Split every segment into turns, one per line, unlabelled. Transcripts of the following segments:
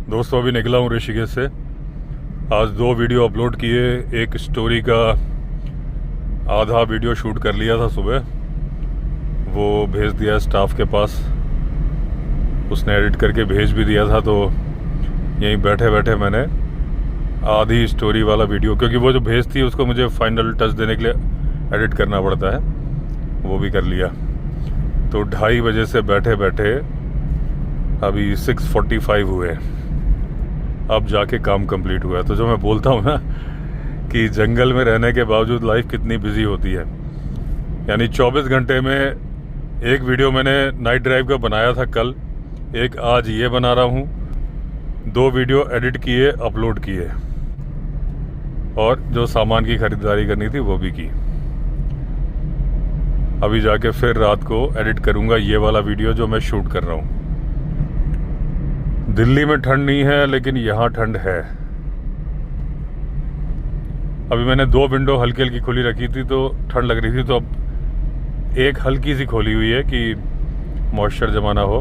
दोस्तों अभी निकला हूँ ऋषिकेश से। आज 2 वीडियो अपलोड किए। एक स्टोरी का आधा वीडियो शूट कर लिया था सुबह, वो भेज दिया स्टाफ के पास। उसने एडिट करके भेज भी दिया था, तो यहीं बैठे बैठे मैंने आधी स्टोरी वाला वीडियो, क्योंकि वो जो भेजती है उसको मुझे फाइनल टच देने के लिए एडिट करना पड़ता है, वो भी कर लिया। तो 2:30 बजे से बैठे बैठे अभी 6:45 हुए, अब जाके काम कंप्लीट हुआ है। तो जो मैं बोलता हूँ ना कि जंगल में रहने के बावजूद लाइफ कितनी बिजी होती है, यानी 24 घंटे में एक वीडियो मैंने नाइट ड्राइव का बनाया था कल, एक आज ये बना रहा हूँ, 2 वीडियो एडिट किए, अपलोड किए, और जो सामान की खरीदारी करनी थी वो भी की। अभी जाके फिर रात को एडिट करूँगा ये वाला वीडियो जो मैं शूट कर रहा हूँ। दिल्ली में ठंड नहीं है, लेकिन यहाँ ठंड है। अभी मैंने 2 विंडो हल्की हल्की खुली रखी थी तो ठंड लग रही थी, तो अब एक हल्की सी खोली हुई है कि मॉइस्चर जमा ना हो।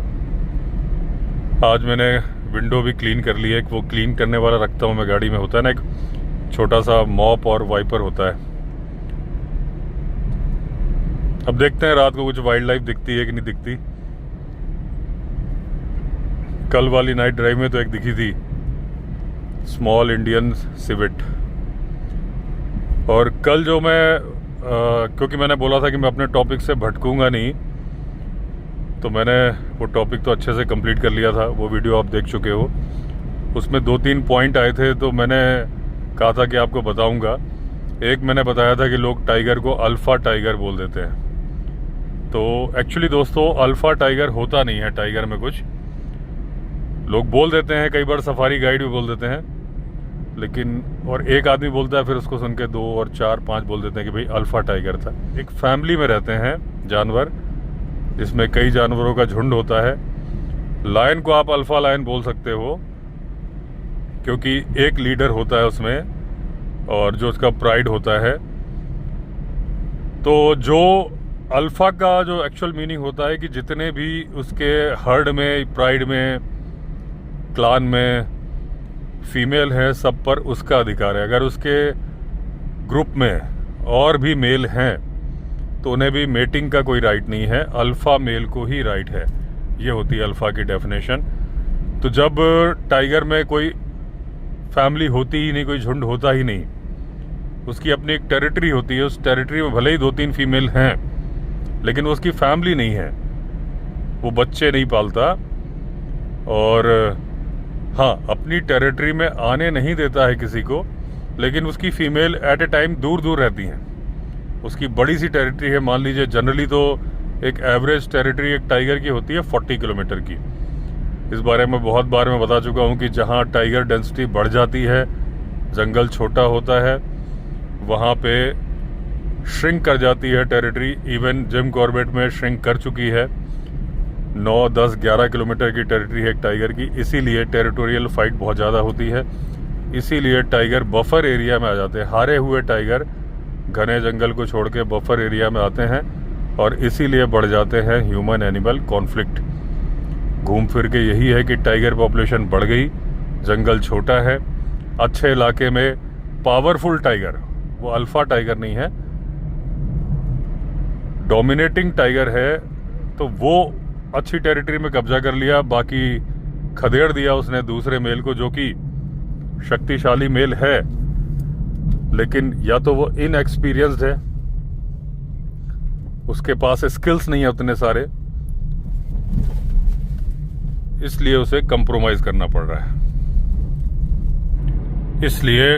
आज मैंने विंडो भी क्लीन कर ली है। वो क्लीन करने वाला रखता हूँ मैं गाड़ी में, होता है ना एक छोटा सा मॉप और वाइपर होता है। अब देखते हैं रात को कुछ वाइल्ड लाइफ दिखती है कि नहीं दिखती। कल वाली नाइट ड्राइव में तो एक दिखी थी, स्मॉल इंडियन सिविट। और कल जो मैं क्योंकि मैंने बोला था कि मैं अपने टॉपिक से भटकूंगा नहीं, तो मैंने वो टॉपिक तो अच्छे से कंप्लीट कर लिया था। वो वीडियो आप देख चुके हो, उसमें 2-3 पॉइंट आए थे, तो मैंने कहा था कि आपको बताऊंगा। एक मैंने बताया था कि लोग टाइगर को अल्फ़ा टाइगर बोल देते हैं। तो एक्चुअली दोस्तों अल्फ़ा टाइगर होता नहीं है। टाइगर में कुछ लोग बोल देते हैं, कई बार सफारी गाइड भी बोल देते हैं, लेकिन और एक आदमी बोलता है, फिर उसको सुन के 2 और 4, 5 बोल देते हैं कि भाई अल्फ़ा टाइगर था। एक फैमिली में रहते हैं जानवर, जिसमें कई जानवरों का झुंड होता है। लायन को आप अल्फ़ा लायन बोल सकते हो, क्योंकि एक लीडर होता है उसमें और जो उसका प्राइड होता है। तो जो अल्फ़ा का जो एक्चुअल मीनिंग होता है कि जितने भी उसके हर्ड में, प्राइड में, क्लान में फीमेल है, सब पर उसका अधिकार है। अगर उसके ग्रुप में और भी मेल हैं तो उन्हें भी मेटिंग का कोई राइट नहीं है, अल्फ़ा मेल को ही राइट है। ये होती है अल्फ़ा की डेफिनेशन। तो जब टाइगर में कोई फैमिली होती ही नहीं, कोई झुंड होता ही नहीं, उसकी अपनी एक टेरिटरी होती है, उस टेरिटरी में भले ही 2-3 फीमेल हैं, लेकिन उसकी फैमिली नहीं है, वो बच्चे नहीं पालता, और हाँ अपनी टेरिटरी में आने नहीं देता है किसी को, लेकिन उसकी फीमेल एट ए टाइम दूर दूर रहती हैं। उसकी बड़ी सी टेरिटरी है, मान लीजिए जनरली तो एक एवरेज टेरिटरी एक टाइगर की होती है 40 किलोमीटर की। इस बारे में बहुत बार मैं बता चुका हूँ कि जहाँ टाइगर डेंसिटी बढ़ जाती है, जंगल छोटा होता है, वहाँ पे श्रिंक कर जाती है टेरिटरी। इवन जिम कॉर्बेट में श्रिंक कर चुकी है। 9, 10, 11 किलोमीटर की टेरिटरी है एक टाइगर की। इसीलिए टेरिटोरियल फाइट बहुत ज़्यादा होती है, इसीलिए टाइगर बफर एरिया में आ जाते हैं। हारे हुए टाइगर घने जंगल को छोड़ के बफर एरिया में आते हैं, और इसीलिए बढ़ जाते हैं ह्यूमन एनिमल कॉन्फ्लिक्ट। घूम फिर के यही है कि टाइगर पॉपुलेशन बढ़ गई, जंगल छोटा है, अच्छे इलाके में पावरफुल टाइगर, वो अल्फ़ा टाइगर नहीं है, डोमिनेटिंग टाइगर है, तो वो अच्छी टेरिटरी में कब्जा कर लिया, बाकी खदेड़ दिया उसने दूसरे मेल को, जो कि शक्तिशाली मेल है, लेकिन या तो वो इनएक्सपीरियंस्ड है, उसके पास स्किल्स नहीं है उतने सारे, इसलिए उसे कंप्रोमाइज करना पड़ रहा है। इसलिए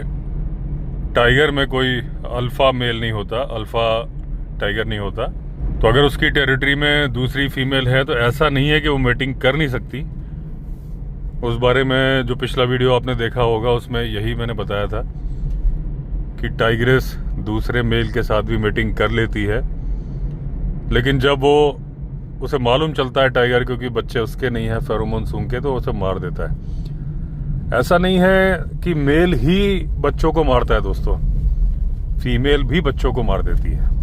टाइगर में कोई अल्फा मेल नहीं होता, अल्फा टाइगर नहीं होता। तो अगर उसकी टेरिटरी में दूसरी फीमेल है तो ऐसा नहीं है कि वो मेटिंग कर नहीं सकती। उस बारे में जो पिछला वीडियो आपने देखा होगा, उसमें यही मैंने बताया था कि टाइग्रेस दूसरे मेल के साथ भी मेटिंग कर लेती है, लेकिन जब वो उसे मालूम चलता है टाइगर, क्योंकि बच्चे उसके नहीं है फेरोमोन सूंघ के, तो उसे मार देता है। ऐसा नहीं है कि मेल ही बच्चों को मारता है दोस्तों, फीमेल भी बच्चों को मार देती है।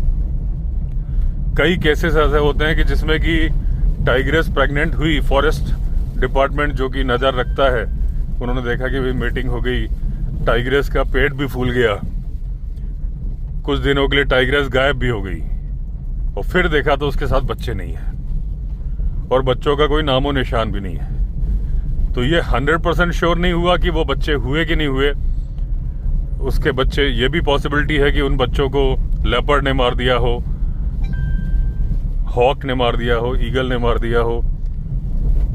कई केसेस ऐसे होते हैं कि जिसमें कि टाइग्रेस प्रेग्नेंट हुई, फॉरेस्ट डिपार्टमेंट जो कि नज़र रखता है उन्होंने देखा कि भाई मीटिंग हो गई, टाइग्रेस का पेट भी फूल गया, कुछ दिनों के लिए टाइग्रेस गायब भी हो गई, और फिर देखा तो उसके साथ बच्चे नहीं है और बच्चों का कोई नामो निशान भी नहीं है। तो ये 100% श्योर नहीं हुआ कि वो बच्चे हुए कि नहीं हुए। उसके बच्चे, ये भी पॉसिबिलिटी है कि उन बच्चों को लेपर्ड ने मार दिया हो, हॉक ने मार दिया हो, ईगल ने मार दिया हो,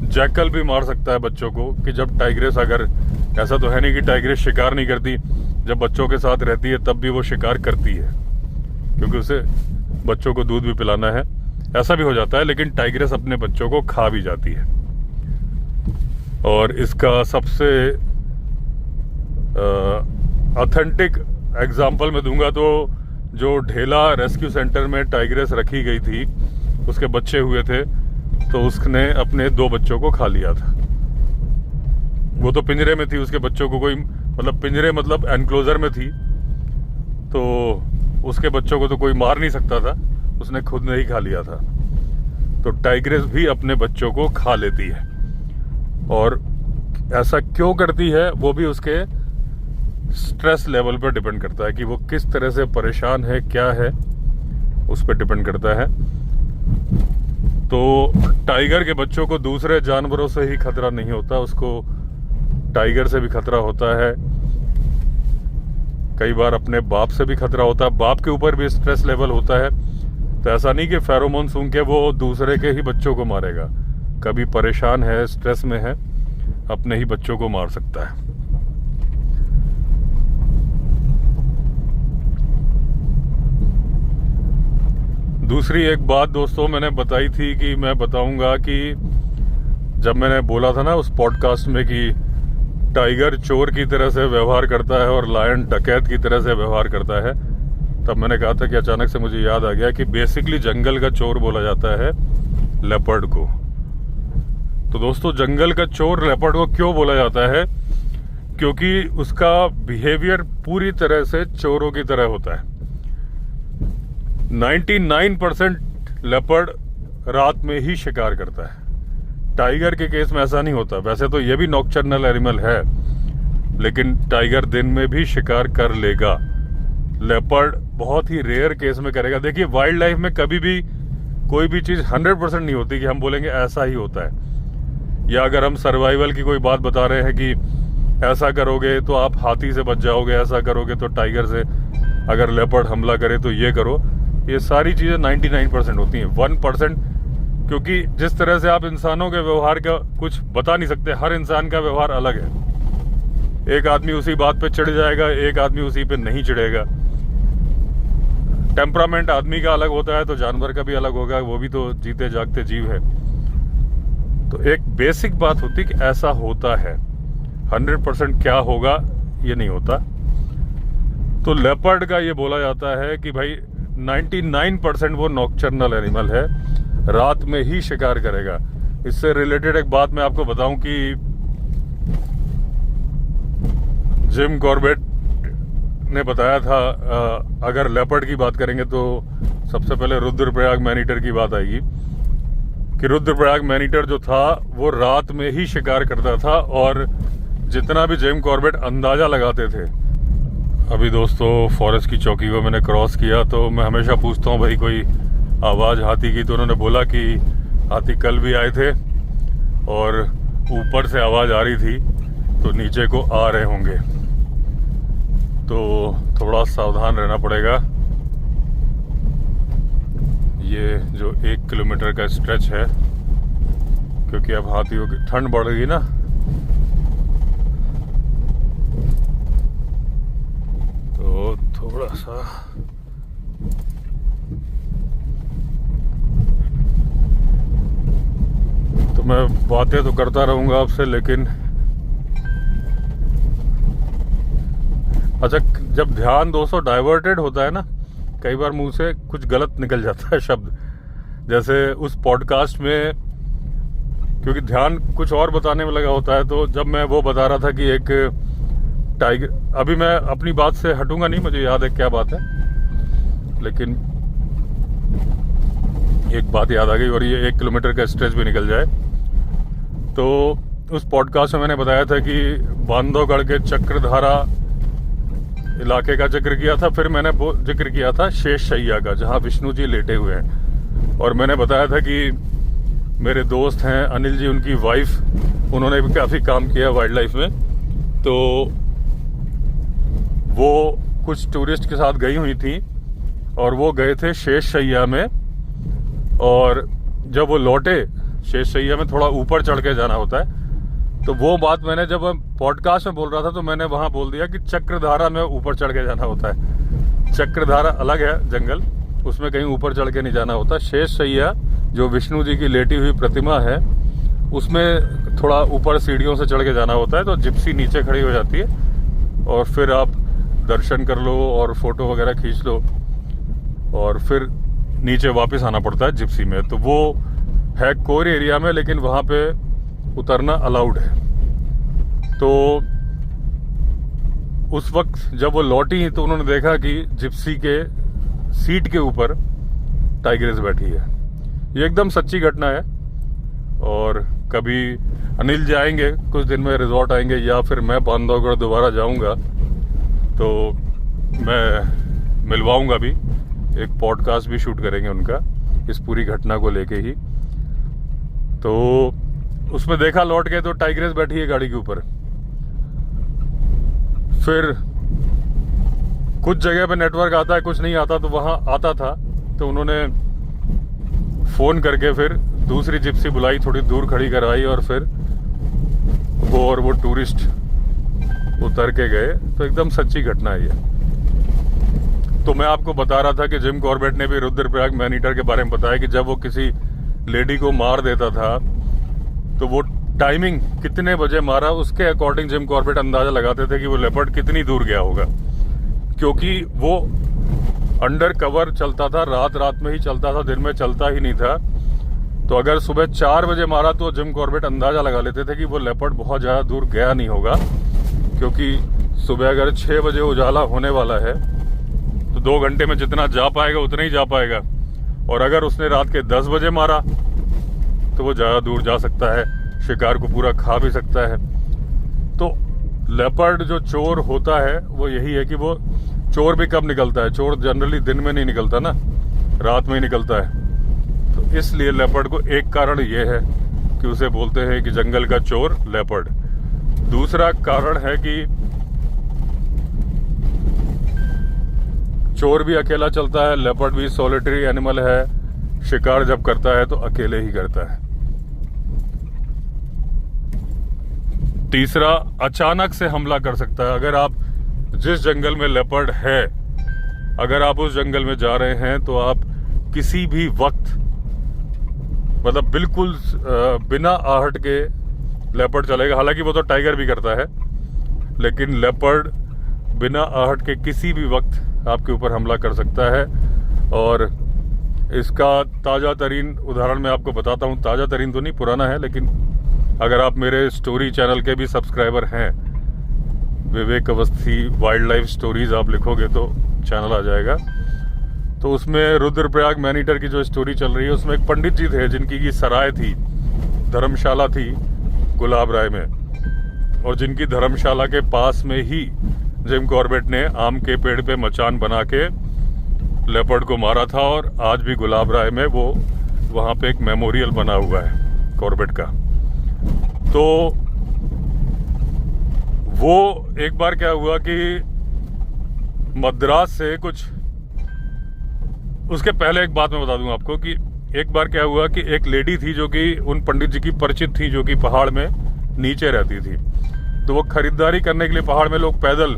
जैकल भी मार सकता है बच्चों को। कि जब टाइग्रेस, अगर ऐसा तो है नहीं कि टाइग्रेस शिकार नहीं करती, जब बच्चों के साथ रहती है तब भी वो शिकार करती है, क्योंकि उसे बच्चों को दूध भी पिलाना है, ऐसा भी हो जाता है। लेकिन टाइग्रेस अपने बच्चों को खा भी जाती है। और इसका सबसे ऑथेंटिक एग्जाम्पल मैं दूंगा तो जो ढेला रेस्क्यू सेंटर में टाइग्रेस रखी गई थी, उसके बच्चे हुए थे, तो उसने अपने 2 बच्चों को खा लिया था। वो तो पिंजरे में थी, उसके बच्चों को कोई, मतलब पिंजरे मतलब एनक्लोजर में थी, तो उसके बच्चों को तो कोई मार नहीं सकता था, उसने खुद ने ही खा लिया था। तो टाइग्रेस भी अपने बच्चों को खा लेती है, और ऐसा क्यों करती है वो भी उसके स्ट्रेस लेवल पर डिपेंड करता है कि वो किस तरह से परेशान है, क्या है, उस पर डिपेंड करता है। तो टाइगर के बच्चों को दूसरे जानवरों से ही खतरा नहीं होता, उसको टाइगर से भी खतरा होता है, कई बार अपने बाप से भी खतरा होता है, बाप के ऊपर भी स्ट्रेस लेवल होता है। तो ऐसा नहीं कि फेरोमोन सूंघ के वो दूसरे के ही बच्चों को मारेगा, कभी परेशान है, स्ट्रेस में है, अपने ही बच्चों को मार सकता है। दूसरी एक बात दोस्तों मैंने बताई थी कि मैं बताऊंगा कि जब मैंने बोला था ना उस पॉडकास्ट में कि टाइगर चोर की तरह से व्यवहार करता है और लायन डकैत की तरह से व्यवहार करता है, तब मैंने कहा था कि अचानक से मुझे याद आ गया कि बेसिकली जंगल का चोर बोला जाता है लेपर्ड को। तो दोस्तों जंगल का चोर लेपर्ड को क्यों बोला जाता है? क्योंकि उसका बिहेवियर पूरी तरह से चोरों की तरह होता है। 99% लेपर्ड रात में ही शिकार करता है, टाइगर के केस में ऐसा नहीं होता। वैसे तो ये भी नॉकटर्नल एनिमल है, लेकिन टाइगर दिन में भी शिकार कर लेगा, लेपर्ड बहुत ही रेयर केस में करेगा। देखिए वाइल्ड लाइफ में कभी भी कोई भी चीज़ 100% नहीं होती कि हम बोलेंगे ऐसा ही होता है, या अगर हम सर्वाइवल की कोई बात बता रहे हैं कि ऐसा करोगे तो आप हाथी से बच जाओगे, ऐसा करोगे तो टाइगर से, अगर लेपर्ड हमला करे तो ये करो, ये सारी चीज़ें 99% होती हैं। 1%, क्योंकि जिस तरह से आप इंसानों के व्यवहार का कुछ बता नहीं सकते, हर इंसान का व्यवहार अलग है। एक आदमी उसी बात पे चिढ़ जाएगा, एक आदमी उसी पे नहीं चिढ़ेगा। टेम्परामेंट आदमी का अलग होता है तो जानवर का भी अलग होगा, वो भी तो जीते जागते जीव है। तो एक बेसिक बात होती कि ऐसा होता है, 100% क्या होगा ये नहीं होता। तो लेपर्ड का ये बोला जाता है कि भाई 99% वो नॉकटर्नल एनिमल है, रात में ही शिकार करेगा। इससे रिलेटेड एक बात मैं आपको बताऊं कि जिम कॉर्बेट ने बताया था, अगर लेपर्ड की बात करेंगे तो सबसे पहले रुद्रप्रयाग मैनीटर की बात आएगी, कि रुद्रप्रयाग मैनीटर जो था वो रात में ही शिकार करता था। और जितना भी जिम कॉर्बेट अंदाजा लगाते थे, अभी दोस्तों फॉरेस्ट की चौकी को मैंने क्रॉस किया तो मैं हमेशा पूछता हूँ भाई कोई आवाज़ हाथी की, तो उन्होंने बोला कि हाथी कल भी आए थे और ऊपर से आवाज़ आ रही थी तो नीचे को आ रहे होंगे, तो थोड़ा सावधान रहना पड़ेगा। ये जो 1 किलोमीटर का स्ट्रेच है, क्योंकि अब हाथियों की ठंड बढ़ गई ना, तो थोड़ा सा तो मैं बातें तो करता रहूंगा आपसे, लेकिन अच्छा जब ध्यान दोस्तों डाइवर्टेड होता है ना, कई बार मुंह से कुछ गलत निकल जाता है शब्द। जैसे उस पॉडकास्ट में, क्योंकि ध्यान कुछ और बताने में लगा होता है, तो जब मैं वो बता रहा था कि एक टाइगर, अभी मैं अपनी बात से हटूंगा नहीं, मुझे याद है क्या बात है, लेकिन एक बात याद आ गई और ये 1 किलोमीटर का स्ट्रेच भी निकल जाए। तो उस पॉडकास्ट में मैंने बताया था कि बांधवगढ़ के चक्रधारा इलाके का जिक्र किया था, फिर मैंने जिक्र किया था शेष शैया का, जहाँ विष्णु जी लेटे हुए हैं। और मैंने बताया था कि मेरे दोस्त हैं अनिल जी, उनकी वाइफ, उन्होंने भी काफ़ी काम किया वाइल्ड लाइफ में, तो वो कुछ टूरिस्ट के साथ गई हुई थी और वो गए थे शेष शैया में। और जब वो लौटे, शेष शैया में थोड़ा ऊपर चढ़ के जाना होता है, तो वो बात मैंने जब पॉडकास्ट में बोल रहा था तो मैंने वहाँ बोल दिया कि चक्रधारा में ऊपर चढ़ के जाना होता है। चक्रधारा अलग है जंगल, उसमें कहीं ऊपर चढ़ के नहीं जाना होता। शेष शैया जो विष्णु जी की लेटी हुई प्रतिमा है, उसमें थोड़ा ऊपर सीढ़ियों से चढ़ के जाना होता है। तो जिप्सी नीचे खड़ी हो जाती है और फिर आप दर्शन कर लो और फोटो वगैरह खींच लो और फिर नीचे वापस आना पड़ता है जिप्सी में। तो वो है कोर एरिया में, लेकिन वहाँ पे उतरना अलाउड है। तो उस वक्त जब वो लौटी तो उन्होंने देखा कि जिप्सी के सीट के ऊपर टाइग्रेस बैठी है। ये एकदम सच्ची घटना है। और कभी अनिल जी आएंगे कुछ दिन में, रिजॉर्ट आएंगे, या फिर मैं बांधवगढ़ दोबारा जाऊंगा तो मैं मिलवाऊंगा भी, एक पॉडकास्ट भी शूट करेंगे उनका इस पूरी घटना को लेके ही। तो उसमें देखा लौट के तो टाइग्रेस बैठी है गाड़ी के ऊपर। फिर कुछ जगह पे नेटवर्क आता है, कुछ नहीं आता, तो वहां आता था तो उन्होंने फोन करके फिर दूसरी जिप्सी बुलाई, थोड़ी दूर खड़ी करवाई और फिर वो टूरिस्ट उतर के गए। तो एकदम सच्ची घटना है ये। तो मैं आपको बता रहा था कि जिम कॉर्बेट ने भी रुद्रप्रयाग मैन ईटर के बारे में बताया कि जब वो किसी लेडी को मार देता था तो वो टाइमिंग कितने बजे मारा, उसके अकॉर्डिंग जिम कॉर्बेट अंदाजा लगाते थे कि वो लेपर्ड कितनी दूर गया होगा, क्योंकि वो अंडर कवर चलता था, रात में ही चलता था, दिन में चलता ही नहीं था। तो अगर सुबह 4 बजे मारा तो जिम कॉर्बेट अंदाजा लगा लेते थे कि वो लेपर्ड बहुत ज़्यादा दूर गया नहीं होगा, क्योंकि सुबह अगर 6 बजे उजाला होने वाला है तो 2 घंटे में जितना जा पाएगा उतना ही जा पाएगा। और अगर उसने रात के 10 बजे मारा तो वो ज़्यादा दूर जा सकता है, शिकार को पूरा खा भी सकता है। तो लेपर्ड जो चोर होता है वो यही है कि वो चोर भी कब निकलता है, चोर जनरली दिन में नहीं निकलता ना, रात में ही निकलता है। तो इसलिए लेपर्ड को एक कारण ये है कि उसे बोलते हैं कि जंगल का चोर लेपर्ड। दूसरा कारण है कि चोर भी अकेला चलता है, लेपर्ड भी सॉलिटरी एनिमल है, शिकार जब करता है तो अकेले ही करता है। तीसरा, अचानक से हमला कर सकता है। अगर आप जिस जंगल में लेपर्ड है, अगर आप उस जंगल में जा रहे हैं तो आप किसी भी वक्त, मतलब बिल्कुल बिना आहट के लेपर्ड चलेगा। हालांकि वो तो टाइगर भी करता है, लेकिन लेपर्ड बिना आहट के किसी भी वक्त आपके ऊपर हमला कर सकता है। और इसका ताज़ा तरीन उदाहरण मैं आपको बताता हूँ। ताज़ा तरीन तो नहीं, पुराना है, लेकिन अगर आप मेरे स्टोरी चैनल के भी सब्सक्राइबर हैं, विवेक अवस्थी वाइल्ड लाइफ स्टोरीज आप लिखोगे तो चैनल आ जाएगा। तो उसमें रुद्रप्रयाग मैन ईटर की जो स्टोरी चल रही है, उसमें एक पंडित जी थे जिनकी की सराय थी, धर्मशाला थी गुलाब राय में, और जिनकी धर्मशाला के पास में ही जिम कॉर्बेट ने आम के पेड़ पे मचान बना के लेपर्ड को मारा था। और आज भी गुलाब राय में वो वहाँ पे एक मेमोरियल बना हुआ है कॉर्बेट का। तो वो एक बार क्या हुआ कि मद्रास से कुछ, उसके पहले एक बात मैं बता दूं आपको कि एक बार क्या हुआ कि एक लेडी थी जो कि उन पंडित जी की परिचित थी, जो कि पहाड़ में नीचे रहती थी। तो वो खरीदारी करने के लिए पहाड़ में लोग पैदल,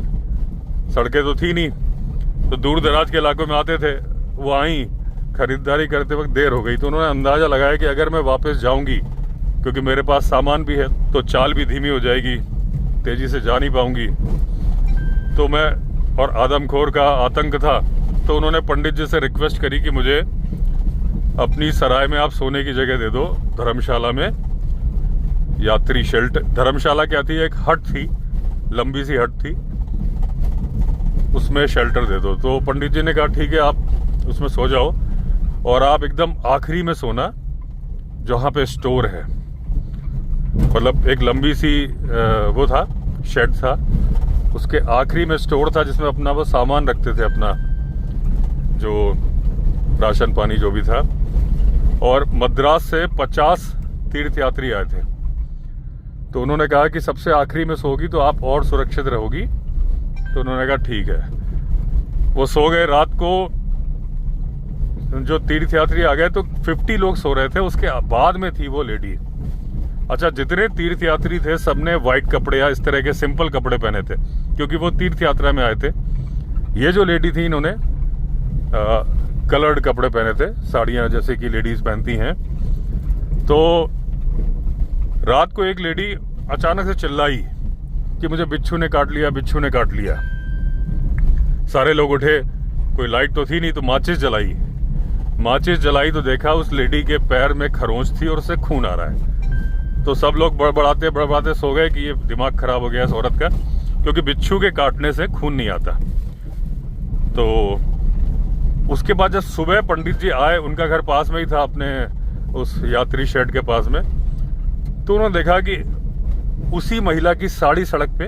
सड़कें तो थी नहीं, तो दूर दराज के इलाकों में आते थे। वो आई, खरीदारी करते वक्त देर हो गई, तो उन्होंने अंदाजा लगाया कि अगर मैं वापस जाऊंगी, क्योंकि मेरे पास सामान भी है, तो चाल भी धीमी हो जाएगी, तेजी से जा नहीं पाऊंगी। तो मैं, और आदमखोर का आतंक था, तो उन्होंने पंडित जी से रिक्वेस्ट करी कि मुझे अपनी सराय में आप सोने की जगह दे दो, धर्मशाला में, यात्री शेल्टर। धर्मशाला क्या थी, एक हट थी, लंबी सी हट थी, उसमें शेल्टर दे दो। तो पंडित जी ने कहा ठीक है, आप उसमें सो जाओ और आप एकदम आखिरी में सोना जहाँ पे स्टोर है। मतलब एक लंबी सी वो था, शेड था, उसके आखिरी में स्टोर था जिसमें अपना वो सामान रखते थे, अपना जो राशन पानी जो भी था। और मद्रास से 50 तीर्थयात्री आए थे, तो उन्होंने कहा कि सबसे आखिरी में सोगी तो आप और सुरक्षित रहोगी। तो उन्होंने कहा ठीक है। वो सो गए। रात को जो तीर्थयात्री आ गए तो 50 लोग सो रहे थे, उसके बाद में थी वो लेडी। अच्छा, जितने तीर्थयात्री थे सबने व्हाइट कपड़े या इस तरह के सिंपल कपड़े पहने थे, क्योंकि वो तीर्थ यात्रा में आए थे। ये जो लेडी थी, इन्होंने कलर्ड कपड़े पहने थे, साड़ियाँ जैसे कि लेडीज पहनती हैं। तो रात को एक लेडी अचानक से चिल्लाई कि मुझे बिच्छू ने काट लिया, बिच्छू ने काट लिया। सारे लोग उठे, कोई लाइट तो थी नहीं, तो माचिस जलाई। माचिस जलाई तो देखा उस लेडी के पैर में खरोंच थी और उससे खून आ रहा है। तो सब लोग बड़बड़ाते बड़बड़ाते सो गए कि ये दिमाग खराब हो गया इस औरत का, क्योंकि बिच्छू के काटने से खून नहीं आता। तो उसके बाद जब सुबह पंडित जी आए, उनका घर पास में ही था, अपने उस यात्री शेड के पास में। तो उन्होंने देखा कि उसी महिला की साड़ी सड़क पे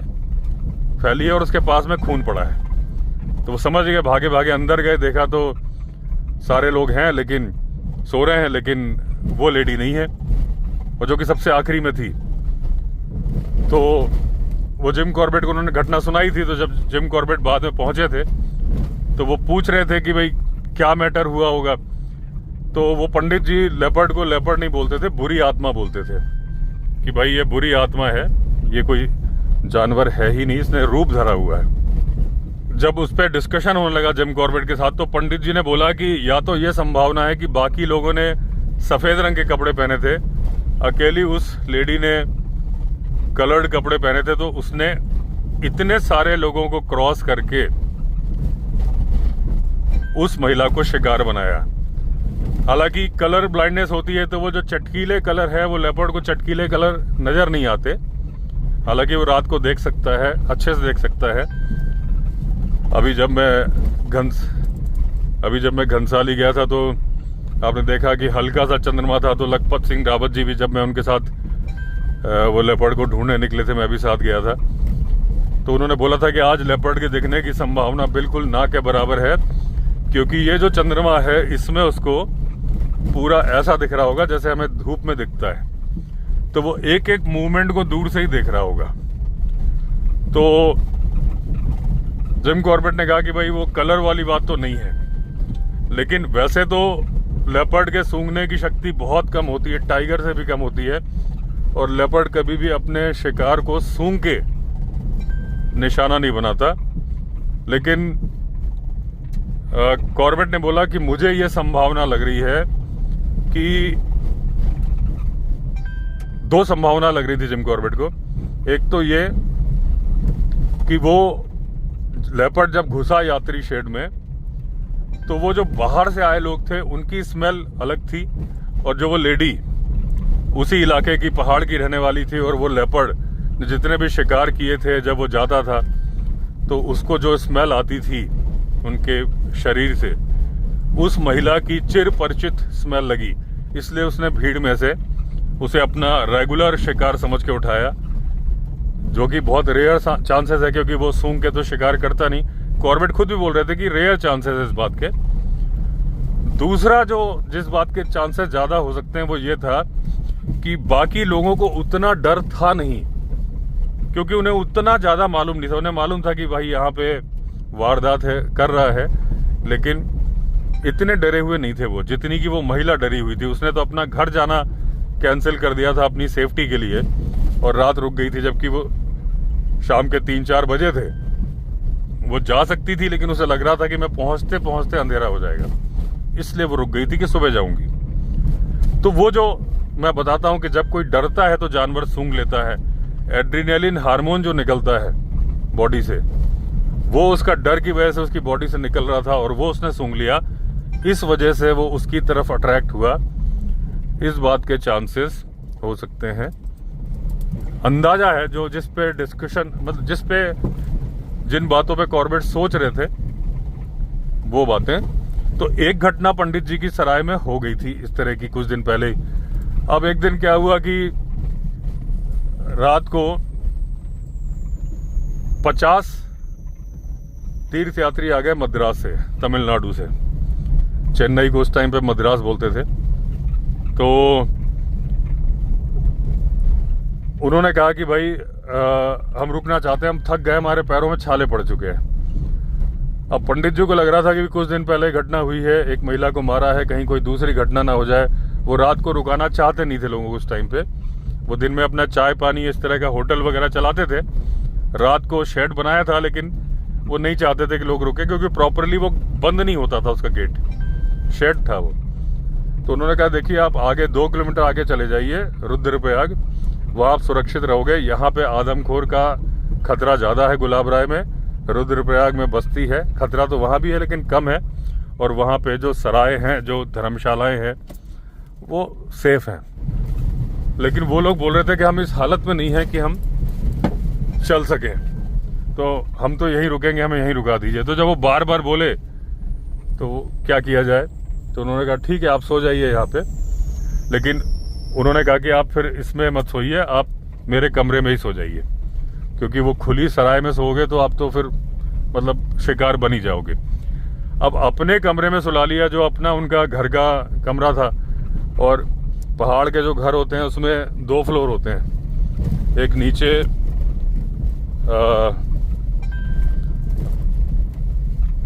फैली है और उसके पास में खून पड़ा है। तो वो समझ गए, भागे भागे अंदर गए, देखा तो सारे लोग हैं लेकिन सो रहे हैं, लेकिन वो लेडी नहीं है, और जो कि सबसे आखिरी में थी। तो वो जिम कॉर्बेट को उन्होंने घटना सुनाई थी। तो जब जिम कॉर्बेट बाद में पहुंचे थे तो वो पूछ रहे थे कि भाई क्या मैटर हुआ होगा। तो वो पंडित जी लेपर्ड को लेपर्ड नहीं बोलते थे, बुरी आत्मा बोलते थे कि भाई ये बुरी आत्मा है, ये कोई जानवर है ही नहीं, इसने रूप धरा हुआ है। जब उस पर डिस्कशन होने लगा जिम कॉर्बेट के साथ, तो पंडित जी ने बोला कि या तो ये संभावना है कि बाकी लोगों ने सफेद रंग के कपड़े पहने थे, अकेली उस लेडी ने कलर्ड कपड़े पहने थे, तो उसने इतने सारे लोगों को क्रॉस करके उस महिला को शिकार बनाया। हालांकि कलर ब्लाइंडनेस होती है, तो वो जो चटकीले कलर है, वो लेपर्ड को चटकीले कलर नजर नहीं आते। हालांकि वो रात को देख सकता है, अच्छे से देख सकता है। अभी जब मैं घनसाली गया था तो आपने देखा कि हल्का सा चंद्रमा था। तो लखपत सिंह रावत जी भी, जब मैं उनके साथ वो लेपर्ड को ढूंढने निकले थे, मैं भी साथ गया था, तो उन्होंने बोला था कि आज लेपर्ड के दिखने की संभावना बिल्कुल ना के बराबर है, क्योंकि ये जो चंद्रमा है इसमें उसको पूरा ऐसा दिख रहा होगा जैसे हमें धूप में दिखता है। तो वो एक एक मूवमेंट को दूर से ही देख रहा होगा। तो जिम कॉर्बेट ने कहा कि भाई वो कलर वाली बात तो नहीं है, लेकिन वैसे तो लेपर्ड के सूंघने की शक्ति बहुत कम होती है, टाइगर से भी कम होती है, और लेपर्ड कभी भी अपने शिकार को सूंघ के निशाना नहीं बनाता। लेकिन कॉर्बेट ने बोला कि मुझे ये संभावना लग रही है कि 2 संभावना लग रही थी जिम कॉर्बेट को। एक तो ये कि वो लेपर्ड जब घुसा यात्री शेड में, तो वो जो बाहर से आए लोग थे उनकी स्मेल अलग थी, और जो वो लेडी उसी इलाके की पहाड़ की रहने वाली थी, और वो लेपर्ड जितने भी शिकार किए थे, जब वो जाता था तो उसको जो स्मेल आती थी उनके शरीर से, उस महिला की चिर परिचित स्मेल लगी। इसलिए उसने भीड़ में से उसे अपना रेगुलर शिकार समझ के उठाया, जो कि बहुत रेयर चांसेस है, क्योंकि वो सूंघ के तो शिकार करता नहीं। कॉर्बेट खुद भी बोल रहे थे कि रेयर चांसेस है इस बात के। दूसरा जो जिस बात के चांसेस ज्यादा हो सकते हैं वो ये था कि बाकी लोगों को उतना डर था नहीं, क्योंकि उन्हें उतना ज्यादा मालूम नहीं था। उन्हें मालूम था कि भाई यहाँ पे वारदात है, कर रहा है, लेकिन इतने डरे हुए नहीं थे वो, जितनी की वो महिला डरी हुई थी। उसने तो अपना घर जाना कैंसिल कर दिया था अपनी सेफ्टी के लिए, और रात रुक गई थी, जबकि वो शाम के 3-4 बजे थे। वो जा सकती थी, लेकिन उसे लग रहा था कि मैं पहुंचते पहुंचते अंधेरा हो जाएगा, इसलिए वो रुक गई थी कि सुबह जाऊंगी। तो वो जो मैं बताता हूं कि जब कोई डरता है तो जानवर सूंघ लेता है। एड्रेनालिन हार्मोन जो निकलता है बॉडी से, वो उसका डर की वजह से उसकी बॉडी से निकल रहा था, और वो उसने सूंघ लिया। इस वजह से वो उसकी तरफ अट्रैक्ट हुआ। इस बात के चांसेस हो सकते हैं। अंदाजा है जो जिस पे डिस्कशन, मतलब जिन बातों पे कॉर्बेट सोच रहे थे वो बातें। तो एक घटना पंडित जी की सराय में हो गई थी इस तरह की कुछ दिन पहले ही। अब एक दिन क्या हुआ कि रात को 50 तीर्थ यात्री आ गए मद्रास से, तमिलनाडु से। चेन्नई को उस टाइम पे मद्रास बोलते थे। तो उन्होंने कहा कि भाई हम रुकना चाहते हैं, हम थक गए, हमारे पैरों में छाले पड़ चुके हैं। अब पंडित जी को लग रहा था कि कुछ दिन पहले घटना हुई है, एक महिला को मारा है, कहीं कोई दूसरी घटना ना हो जाए। वो रात को रुकाना चाहते नहीं थे लोगों को उस टाइम पे। वो दिन में अपना चाय पानी इस तरह का होटल वगैरह चलाते थे। रात को शेड बनाया था, लेकिन वो नहीं चाहते थे कि लोग रुके, क्योंकि प्रॉपरली वो बंद नहीं होता था, उसका गेट, शेड था वो। तो उन्होंने कहा देखिए आप आगे 2 किलोमीटर आगे चले जाइए, रुद्रप्रयाग, वहाँ आप सुरक्षित रहोगे। यहाँ पे आदमखोर का खतरा ज़्यादा है गुलाब राय में, रुद्रप्रयाग में बस्ती है, खतरा तो वहाँ भी है लेकिन कम है। और वहाँ पे जो सराय हैं, जो धर्मशालाएं हैं, वो सेफ हैं। लेकिन वो लोग बोल रहे थे कि हम इस हालत में नहीं हैं कि हम चल सकें, तो हम तो यहीं रुकेंगे, हमें यहीं रुका दीजिए। तो जब वो बार बार बोले तो क्या किया जाए, तो उन्होंने कहा ठीक है आप सो जाइए यहाँ पे, लेकिन उन्होंने कहा कि आप फिर इसमें मत सोइए, आप मेरे कमरे में ही सो जाइए, क्योंकि वो खुली सराय में सोओगे तो आप तो फिर मतलब शिकार बन ही जाओगे। अब अपने कमरे में सुला लिया, जो अपना उनका घर का कमरा था। और पहाड़ के जो घर होते हैं उसमें 2 फ्लोर होते हैं, एक नीचे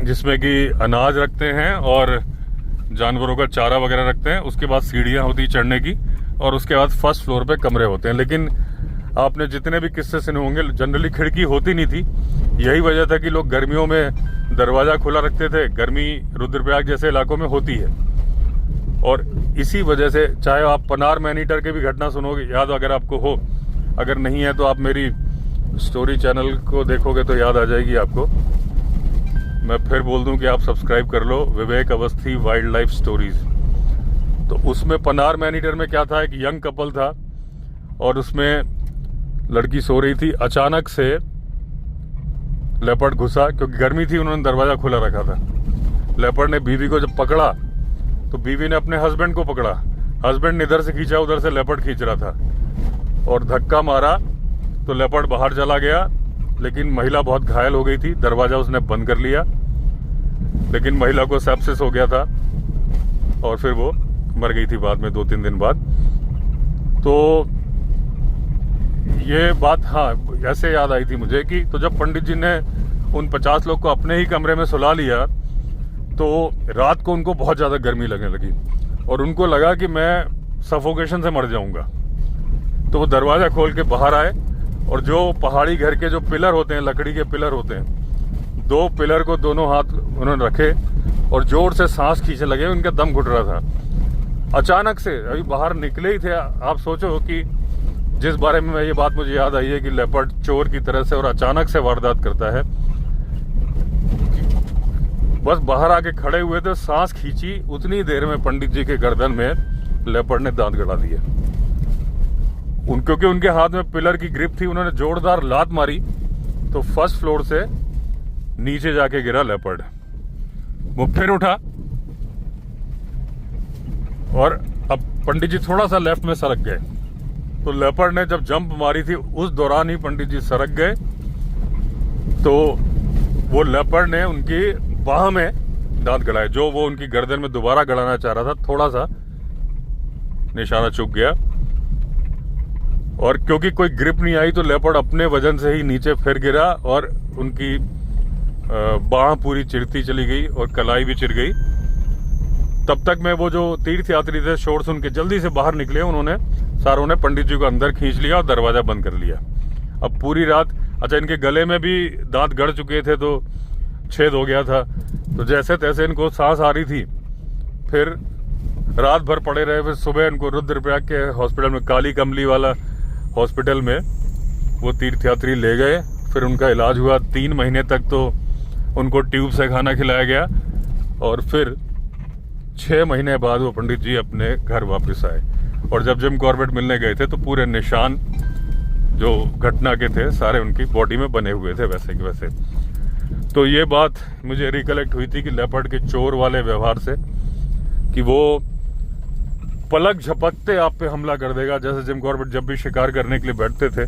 जिसमें कि अनाज रखते हैं और जानवरों का चारा वगैरह रखते हैं, उसके बाद सीढ़ियाँ होती चढ़ने की, और उसके बाद फर्स्ट फ्लोर पे कमरे होते हैं। लेकिन आपने जितने भी किस्से सुने होंगे, जनरली खिड़की होती नहीं थी। यही वजह था कि लोग गर्मियों में दरवाज़ा खुला रखते थे, गर्मी रुद्रप्रयाग जैसे इलाकों में होती है। और इसी वजह से, चाहे आप पनार मैनीटर की भी घटना सुनोगे, याद अगर आपको हो, अगर नहीं है तो आप मेरी स्टोरी चैनल को देखोगे तो याद आ जाएगी आपको। मैं फिर बोल दूं कि आप सब्सक्राइब कर लो, विवेक अवस्थी वाइल्ड लाइफ स्टोरीज। तो उसमें पनार मैनीटर में क्या था, एक यंग कपल था और उसमें लड़की सो रही थी। अचानक से लेपर्ड घुसा, क्योंकि गर्मी थी, उन्होंने दरवाज़ा खुला रखा था। लेपर्ड ने बीवी को जब पकड़ा तो बीवी ने अपने हस्बैंड को पकड़ा, हस्बैंड ने इधर से खींचा, उधर से लेपर्ड खींच रहा था, और धक्का मारा तो लेपर्ड बाहर चला गया। लेकिन महिला बहुत घायल हो गई थी, दरवाज़ा उसने बंद कर लिया, लेकिन महिला को सेप्सिस हो गया था और फिर वो मर गई थी बाद में, 2-3 दिन बाद। तो ये बात हाँ ऐसे याद आई थी मुझे कि तो जब पंडित जी ने उन 50 लोग को अपने ही कमरे में सुला लिया, तो रात को उनको बहुत ज़्यादा गर्मी लगने लगी और उनको लगा कि मैं सफोकेशन से मर जाऊंगा। तो वो दरवाज़ा खोल के बाहर आए, और जो पहाड़ी घर के जो पिलर होते हैं, लकड़ी के पिलर होते हैं, 2 पिलर को दोनों हाथ उन्होंने रखे और जोर से सांस खींचने लगे, उनका दम घुट रहा था। अचानक से अभी बाहर निकले ही थे, आप सोचो कि जिस बारे में ये बात मुझे याद आई है कि लेपर्ड चोर की तरह से और अचानक से वारदात करता है। बस बाहर आके खड़े हुए थे, सांस खींची, उतनी देर में पंडित जी के गर्दन में लेपर्ड ने दांत गड़ा दिए। क्योंकि उनके हाथ में पिलर की ग्रिप थी, उन्होंने जोरदार लात मारी तो फर्स्ट फ्लोर से नीचे जाके गिरा लेपर्ड। वो फिर उठा और अब पंडित जी थोड़ा सा लेफ्ट में सरक गए, तो लेपर्ड ने जब जंप मारी थी उस दौरान ही पंडित जी सरक गए। तो वो लेपर्ड ने उनकी बाह में दांत गड़ाए, जो वो उनकी गर्दन में दोबारा गड़ाना चाह रहा था, थोड़ा सा निशाना चूक गया। और क्योंकि कोई ग्रिप नहीं आई तो लेपर्ड अपने वजन से ही नीचे फिर गिरा और उनकी बाह पूरी चिरती चली गई और कलाई भी चिर गई। तब तक में वो जो तीर्थ यात्री थे शोर सुन के जल्दी से बाहर निकले, उन्होंने सारों ने पंडित जी को अंदर खींच लिया और दरवाजा बंद कर लिया। अब पूरी रात, अच्छा इनके गले में भी दांत गड़ चुके थे तो छेद हो गया था, तो जैसे तैसे इनको सांस आ रही थी। फिर रात भर पड़े रहे, फिर सुबह इनको रुद्रप्रयाग के हॉस्पिटल में, काली कमली वाला हॉस्पिटल में वो तीर्थयात्री ले गए। फिर उनका इलाज हुआ, 3 महीने तक तो उनको ट्यूब से खाना खिलाया गया और फिर 6 महीने बाद वो पंडित जी अपने घर वापस आए। और जब जिम कॉर्बेट मिलने गए थे तो पूरे निशान जो घटना के थे सारे उनकी बॉडी में बने हुए थे वैसे के वैसे। तो ये बात मुझे रिकलेक्ट हुई थी कि लेपर्ड के चोर वाले व्यवहार से, कि वो पलक झपकते आप पे हमला कर देगा। जैसे जिम कॉर्बेट जब भी शिकार करने के लिए बैठते थे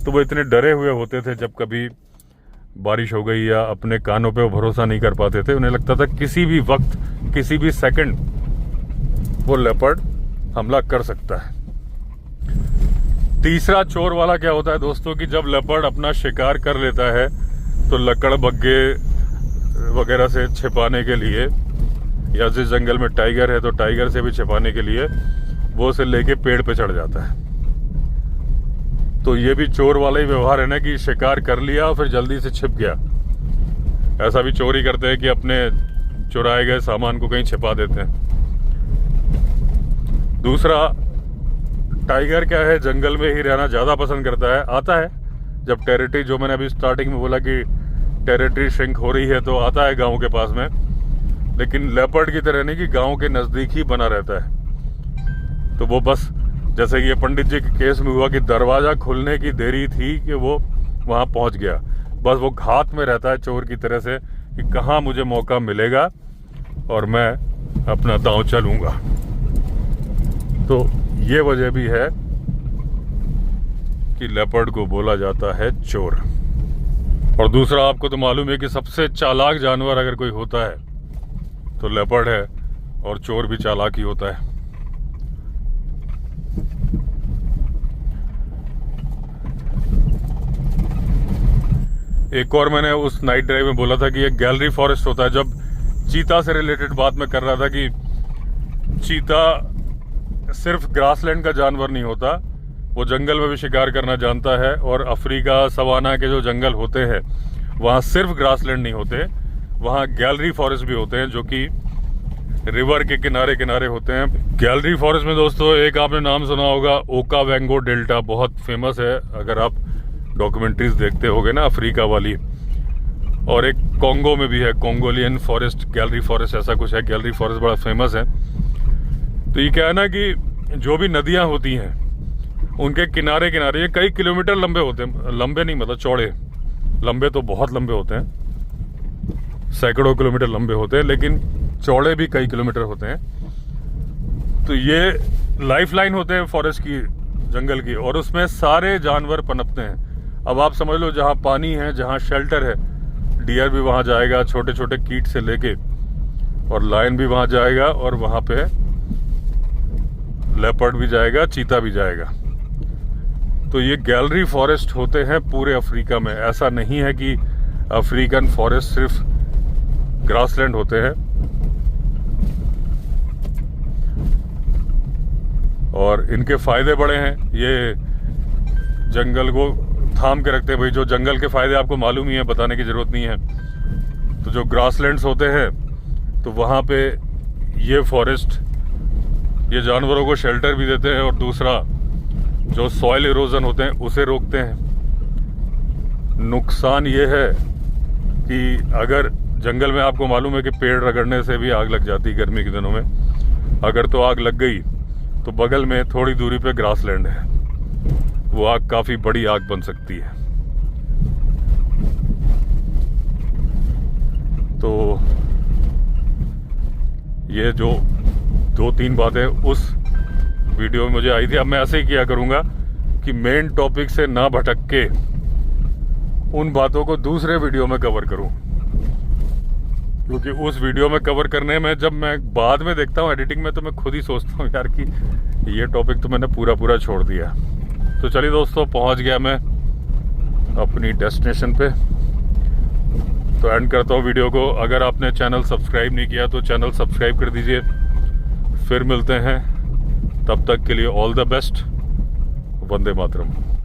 तो वो इतने डरे हुए होते थे, जब कभी बारिश हो गई या अपने कानों पे वो भरोसा नहीं कर पाते थे। उन्हें लगता था किसी भी वक्त, किसी भी सेकंड वो लेपर्ड हमला कर सकता है। तीसरा चोर वाला क्या होता है दोस्तों कि जब लेपर्ड अपना शिकार कर लेता है तो लकड़ बग्गे वगैरह से छिपाने के लिए, या जिस जंगल में टाइगर है तो टाइगर से भी छिपाने के लिए वो उसे लेके पेड़ पे चढ़ जाता है। तो ये भी चोर वाला ही व्यवहार है ना कि शिकार कर लिया और फिर जल्दी से छिप गया। ऐसा भी चोरी करते हैं कि अपने चुराए गए सामान को कहीं छिपा देते हैं। दूसरा, टाइगर क्या है, जंगल में ही रहना ज़्यादा पसंद करता है। आता है जब टेरिटरी, जो मैंने अभी स्टार्टिंग में बोला कि टेरिटरी श्रिंक हो रही है, तो आता है गाँव के पास में, लेकिन लेपर्ड की तरह नहीं कि गाँव के नज़दीक ही बना रहता है। तो वो बस जैसे कि ये पंडित जी के केस में हुआ कि दरवाज़ा खुलने की देरी थी कि वो वहाँ पहुँच गया, बस वो घात में रहता है चोर की तरह से कि कहाँ मुझे मौका मिलेगा और मैं अपना दांव चलूँगा। तो ये वजह भी है कि लेपर्ड को बोला जाता है चोर। और दूसरा, आपको तो मालूम है कि सबसे चालाक जानवर अगर कोई होता है तो लेपर्ड है, और चोर भी चालाक ही होता है। एक और मैंने उस नाइट ड्राइव में बोला था कि एक गैलरी फॉरेस्ट होता है। जब चीता से रिलेटेड बात मैं कर रहा था कि चीता सिर्फ ग्रासलैंड का जानवर नहीं होता, वो जंगल में भी शिकार करना जानता है। और अफ्रीका सवाना के जो जंगल होते हैं वहाँ सिर्फ ग्रासलैंड नहीं होते, वहाँ गैलरी फॉरेस्ट भी होते हैं जो कि रिवर के किनारे किनारे होते हैं। गैलरी फॉरेस्ट में दोस्तों एक आपने नाम सुना होगा, ओकावेंगो डेल्टा, बहुत फेमस है अगर आप डॉक्यूमेंट्रीज देखते होगे ना, अफ्रीका वाली। और एक कॉन्गो में भी है, कोंगोलियन फॉरेस्ट गैलरी फॉरेस्ट ऐसा कुछ है। गैलरी फॉरेस्ट बड़ा फेमस है। तो ये क्या है ना कि जो भी नदियां होती हैं उनके किनारे किनारे ये कई किलोमीटर लंबे होते हैं, लंबे नहीं मतलब चौड़े, लंबे तो बहुत लंबे होते हैं, सैकड़ों किलोमीटर लंबे होते हैं, लेकिन चौड़े भी कई किलोमीटर होते हैं। तो ये लाइफलाइन होते हैं फॉरेस्ट की, जंगल की, और उसमें सारे जानवर पनपते हैं। अब आप समझ लो जहाँ पानी है, जहाँ शेल्टर है, डियर भी वहाँ जाएगा छोटे छोटे कीट से लेके, और लायन भी वहाँ जाएगा, और वहाँ पे लेपर्ड भी जाएगा, चीता भी जाएगा। तो ये गैलरी फॉरेस्ट होते हैं पूरे अफ्रीका में। ऐसा नहीं है कि अफ्रीकन फॉरेस्ट सिर्फ ग्रासलैंड होते हैं। और इनके फायदे बड़े हैं, ये जंगल को थाम के रखते हैं। भाई जो जंगल के फायदे आपको मालूम ही है, बताने की जरूरत नहीं है। तो जो ग्रासलैंड्स होते हैं तो वहाँ पे ये फॉरेस्ट ये जानवरों को शेल्टर भी देते हैं, और दूसरा जो सॉइल इरोजन होते हैं उसे रोकते हैं। नुकसान ये है कि अगर जंगल में आपको मालूम है कि पेड़ रगड़ने से भी आग लग जाती है गर्मी के दिनों में। अगर तो आग लग गई तो बगल में थोड़ी दूरी पे ग्रासलैंड है, वो आग काफी बड़ी आग बन सकती है। तो ये जो 2-3 बातें उस वीडियो में मुझे आई थी, अब मैं ऐसे ही किया करूंगा कि मेन टॉपिक से ना भटक के उन बातों को दूसरे वीडियो में कवर करूं, क्योंकि उस वीडियो में कवर करने में जब मैं बाद में देखता हूं एडिटिंग में तो मैं खुद ही सोचता हूं यार कि ये टॉपिक तो मैंने पूरा छोड़ दिया। तो चलिए दोस्तों, पहुंच गया मैं अपनी डेस्टिनेशन पे। तो एंड करता हूँ वीडियो को। अगर आपने चैनल सब्सक्राइब नहीं किया तो चैनल सब्सक्राइब कर दीजिए। फिर मिलते हैं, तब तक के लिए all the best. Vande Mataram.